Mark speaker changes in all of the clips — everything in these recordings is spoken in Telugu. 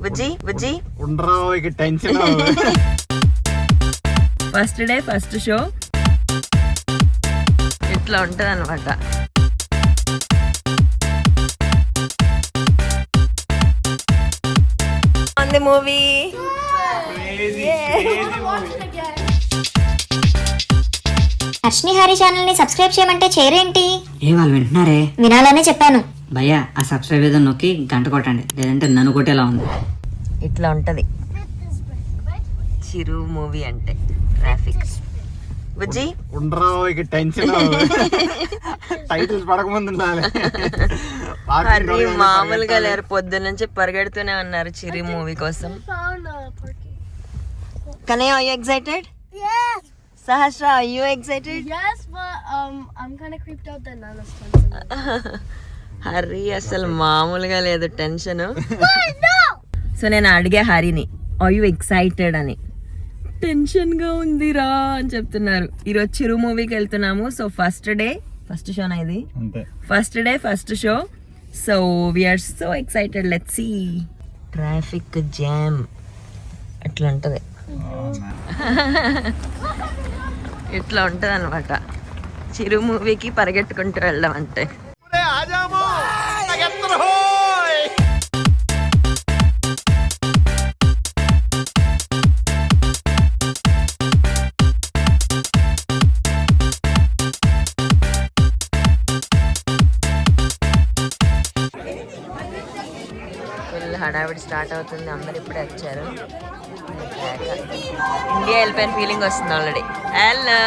Speaker 1: బుజ్జి బుజ్జి
Speaker 2: ఉండరా ఇక tension.
Speaker 1: First day first show ఇట్లా ఉంటుంది అనమాట. మూవీ
Speaker 3: హర్షిని హారీ ఛానల్ ని సబ్స్క్రైబ్ చేయమంటే చేయరేంటి?
Speaker 4: వాళ్ళు వింటున్నారే,
Speaker 3: వినాలనే చెప్పాను.
Speaker 4: భయ్యా ఆ సబ్స్క్రైబ్ ఏదో నొక్కి గంట కొట్టండి, లేదంటే నన్ను కొట్టేలా ఉంది.
Speaker 1: ఇట్లా ఉంటది చిరు మూవీ అంటే. ట్రాఫిక్ బుజ్జి
Speaker 2: ఉండరా ఇక టెన్షన్. టైటిల్స్ పడకముందు ఉండాలి.
Speaker 1: హరి మామూలుగా లేరు, పొద్దున్న నుంచి పరిగెడుతూనే ఉన్నారు చిరు మూవీ కోసం. Kanaya, are you excited?
Speaker 5: Yes.
Speaker 1: Sahasra, are you excited?
Speaker 5: Yes, but I'm kind of creeped out that Nana's stunts.
Speaker 1: Hari అసలు మామూలుగా లేదు టెన్షన్.
Speaker 5: No.
Speaker 1: సో నేను అడిగా హరిని, ఆర్ యూ ఎక్సైటెడ్ అని. టెన్షన్ గా ఉందిరా అని చెప్తున్నారు. ఈరోజు చిరు మూవీకి వెళ్తున్నాము. సో ఫస్ట్ డే ఫస్ట్ షోనా ఇది? First day first show. So we are so excited. Let's see. Traffic jam అట్లా ఉంటది. ఇట్లా ఉంటది అనమాట చిరు మూవీకి పరిగెట్టుకుంటూ వెళ్ళడం అంటే. ఫుల్ హడావిడి స్టార్ట్ అవుతుంది. అందరు ఇప్పుడే వచ్చారు. ఇండియా వెళ్ళిపోయిన ఫీలింగ్ వస్తుంది already. Hello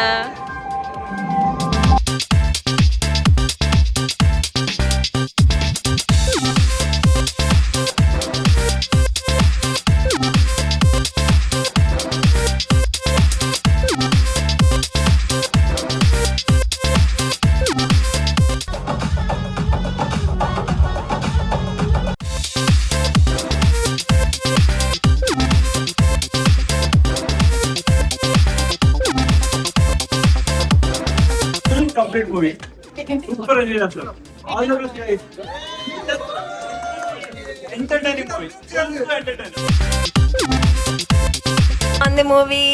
Speaker 2: complete movie super enjoy చేస్తారు. All the best guys. Entertaining movie, entertaining.
Speaker 1: On the movie.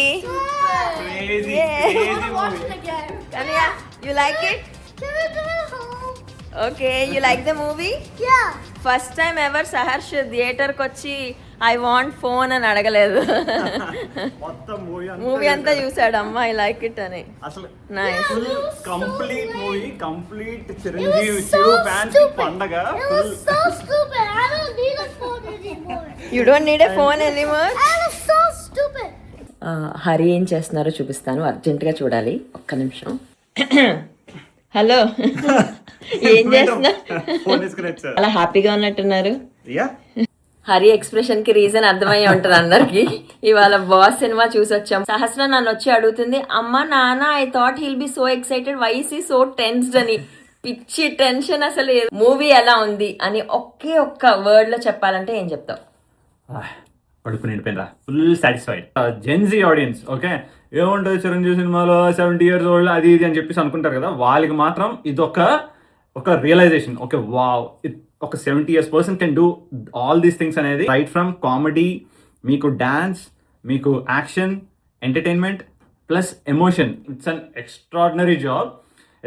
Speaker 2: Crazy
Speaker 1: Yeah.
Speaker 2: Crazy movie.
Speaker 1: Kanya, you like it?
Speaker 5: Can we go home?
Speaker 1: Okay, you like the movie?
Speaker 5: Yeah.
Speaker 1: First time ever Saharsh థియేటర్కి వచ్చి ఐ వాంట్ ఫోన్ అని అడగలేదు.
Speaker 2: మొత్తం
Speaker 1: మూవీ అంతా చూసాడు, అమ్మ ఐ లైక్ ఇట్ అని.
Speaker 2: అసలు
Speaker 1: nice.
Speaker 2: Complete movie, complete Chiranjeevi Chiru fans పండగ.
Speaker 5: It was so stupid. I don't need a phone anymore.
Speaker 1: You don't need a phone anymore.
Speaker 5: That was so stupid.
Speaker 1: Hari ఏం చేస్తున్నారో చూపిస్తాను, అర్జెంటుగా చూడాలి. ఒక్క నిమిషం. హలో, ఏం చేస్తున్నారు?
Speaker 2: ఫోన్ తీసుకుని వచ్చారు.
Speaker 1: అలా హ్యాపీగా ఉన్నట్టున్నారు.
Speaker 2: యా
Speaker 1: హరి ఎక్స్ప్రెషన్ కి రీజన్ అర్థమయ్యే ఉంటది అందరికి. ఇవాళ బాస్ సినిమా చూసి వచ్చాం. సహస్ర నన్ను వచ్చి అడుగుతుంది, అమ్మ నాన్న I thought he'll be so excited, why is he so tensed అని. పిచ్చి టెన్షన్ అసలు. మూవీ ఎలా ఉంది అని ఒకే ఒక్క వర్డ్ లో చెప్పాలంటే ఏం చెప్తావు?
Speaker 2: పడుకుని నిండిపోయినరా, full satisfied. Gen Z audience okay, ఏముంటుంది చిరంజీవి సినిమాలో 70 years old అది ఇది అని చెప్పేసి అనుకుంటారు కదా, వాళ్ళకి మాత్రం ఇది ఒక రియలైజేషన్. ఓకే వావ్, ఒక 70 years person can do all these things అనేది. రైట్ ఫ్రమ్ కామెడీ, మీకు డాన్స్, మీకు action, entertainment plus emotion. It's an extraordinary job.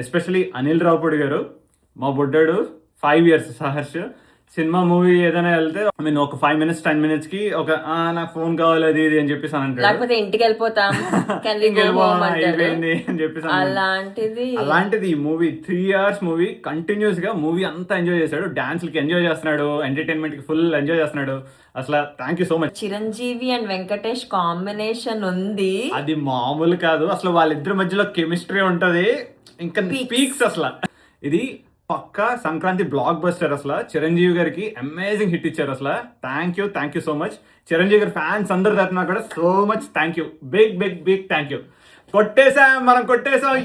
Speaker 2: Especially Anil Ravipudi గారు, మా బొడ్డాడు 5 years సహర్ష్. సినిమా మూవీ ఏదైనా వెళ్తే ఐ మీన్ ఒక 5 minutes 10 minutes కి ఒక నాకు ఫోన్ కావాలి అది ఇది అని చెప్పేసి అని
Speaker 1: లేకపోతే ఇంటికి వెళ్ళిపోతాం
Speaker 2: అని చెప్పేసి అలాంటిది ఈ మూవీ 3 hours మూవీ కంటిన్యూస్ గా మూవీ అంతా ఎంజాయ్ చేశాడు. డాన్స్ కి ఎంజాయ్ చేస్తున్నాడు, ఎంటర్టైన్మెంట్ కి ఫుల్ ఎంజాయ్ చేస్తున్నాడు. అసలు thank you so much.
Speaker 1: Chiranjeevi and Venkatesh combination ఉంది,
Speaker 2: అది మామూలు కాదు. అసలు వాళ్ళిద్దరి మధ్యలో కెమిస్ట్రీ ఉంటది, ఇంకా పీక్స్. అసలు ఇది పక్కా సంక్రాంతి బ్లాక్ బస్టర్. అసలు చిరంజీవి గారికి అమేజింగ్ హిట్ ఇచ్చారు. అసలు thank you so much. Chiranjeevi గారి ఫ్యాన్స్ అందరి తరఫున కూడా so much thank you. Big thank you. మనం కొట్టేసాం.